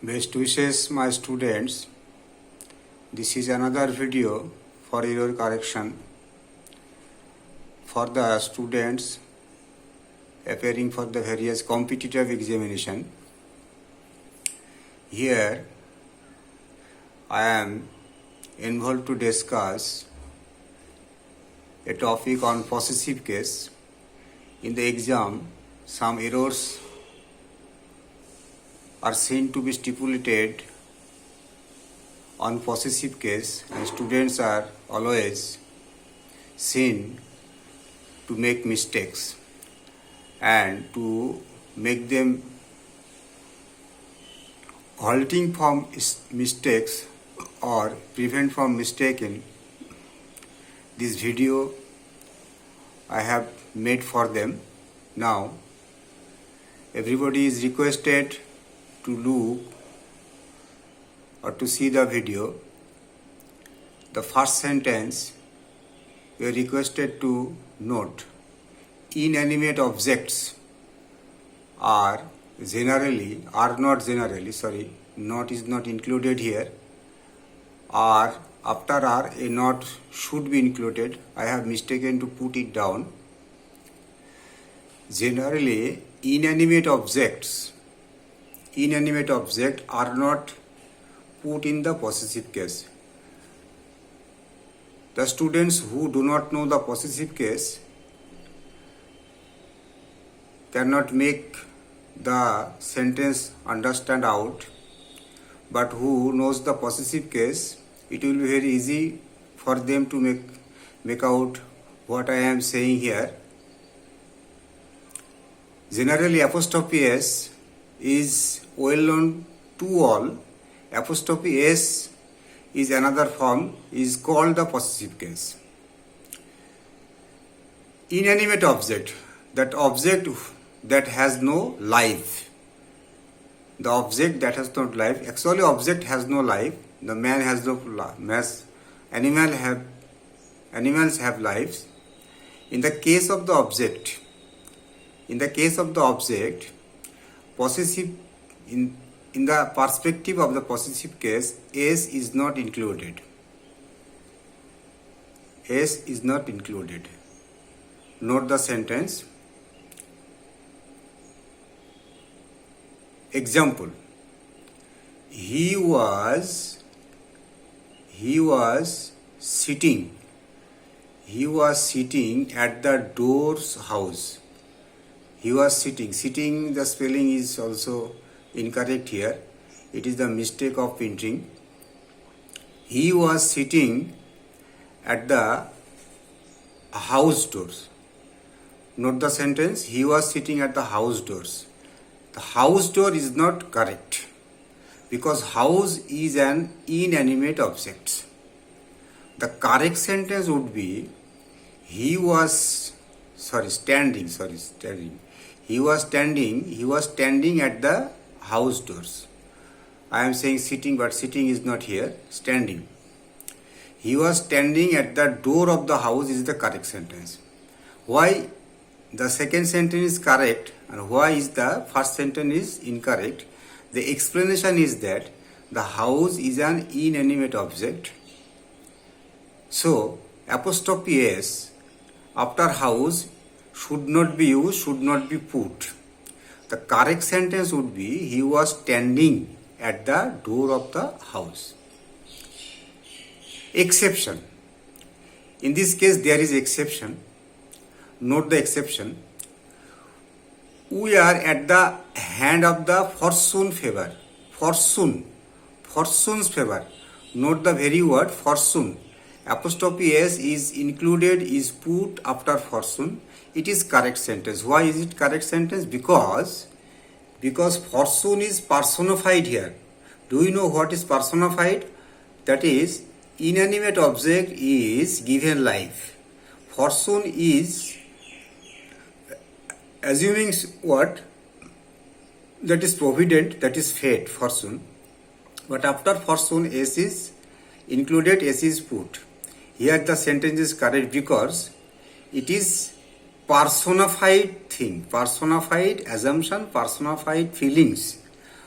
Best wishes, my students. This is another video for error correction for the students appearing for the various competitive examination. Here I am involved to discuss a topic on possessive case. In the exam, some errors are seen to be stipulated on possessive case, and students are always seen to make mistakes, and to make them halting from mistakes or prevent from mistaking, this video I have made for them. Now everybody is requested to look or to see the video. The first sentence you are requested to note: inanimate objects are not included here, are after are a not should be included. I have mistaken to put it down. Generally, inanimate objects are not put in the possessive case. The students who do not know the possessive case cannot make the sentence understand out, but who knows the possessive case, it will be very easy for them to make out what I am saying here. Generally, apostrophe S is well known to all. Apostrophe S is another form, is called the possessive case. Inanimate object, that object that has no life. The object that has no life, actually object has no life. The man has no life. Animals have lives. In the case of the object, possessive, in the perspective of the possessive case, S is not included. S is not included. Note the sentence. Example: he was sitting at the door's house. He was sitting, the spelling is also incorrect here. It is the mistake of printing. He was sitting at the house doors. Note the sentence: he was sitting at the house doors. The house door is not correct, because house is an inanimate object. The correct sentence would be he was standing. He was standing at the house doors. I am saying sitting, but sitting is not here. Standing. He was standing at the door of the house is the correct sentence. Why the second sentence is correct and why is the first sentence is incorrect? The explanation is that the house is an inanimate object. So apostrophe S after house should not be used, should not be put. The correct sentence would be he was standing at the door of the house. Exception. In this case there is exception. Note the exception. We are at the hand of the fortune favor. Fortune's favor. Note the very word fortune. Apostrophe S is included, is put after fortune. It is correct sentence. Why is it correct sentence? Because fortune is personified here. Do you know what is personified? That is, inanimate object is given life. Fortune is assuming what? That is provident, that is fate, fortune. But after fortune, S is included, S is put. Here the sentence is correct because it is personified thing, personified assumption, personified feelings.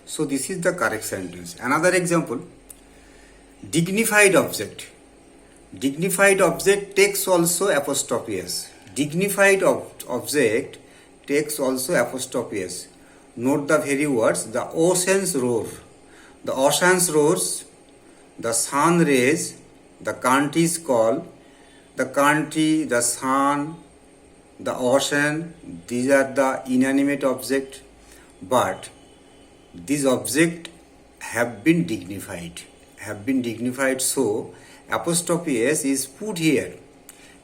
So this is the correct sentence. Another example, dignified object. Dignified object takes also apostrophe s. Dignified object takes also apostrophe s. Note the very words, the oceans roar. The oceans roars, the sun rays, the countries call, the country, the sun, the ocean, these are the inanimate objects, but these objects have been dignified. So apostrophe s is put here.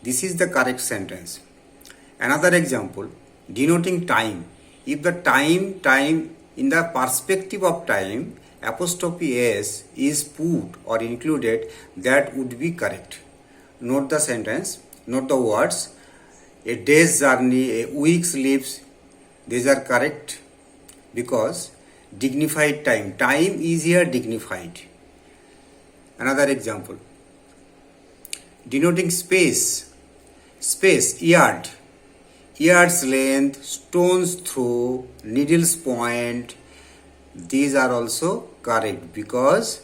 This is the correct sentence. Another example, denoting time. If the time in the perspective of time, apostrophe s is put or included, that would be correct. Note the sentence, note the words, a day's journey, a week's sleeps, these are correct because dignified time is here dignified. Another example, denoting space, yard, yard's length, stone's throw, needle's point, these are also correct because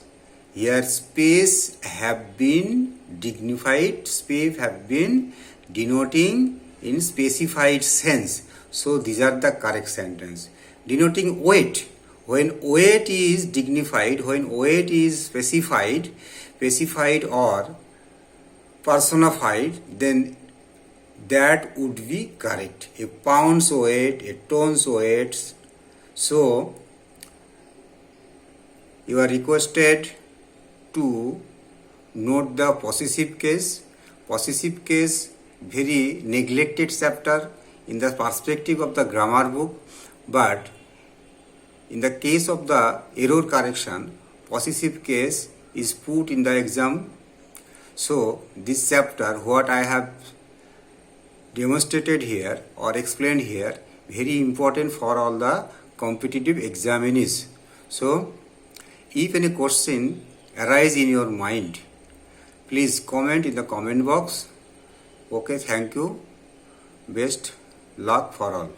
here space have been dignified, space have been denoting in specified sense. So these are the correct sentence. Denoting weight, when weight is dignified, when weight is specified or personified, then that would be correct. A pound's weight, a ton's weight. So you are requested to note the possessive case. Possessive case, very neglected chapter in the perspective of the grammar book, but in the case of the error correction, possessive case is put in the exam. So this chapter, what I have demonstrated here or explained here, very important for all the competitive examinees. So if any question arise in your mind, please comment in the comment box. Okay, thank you. Best luck for all.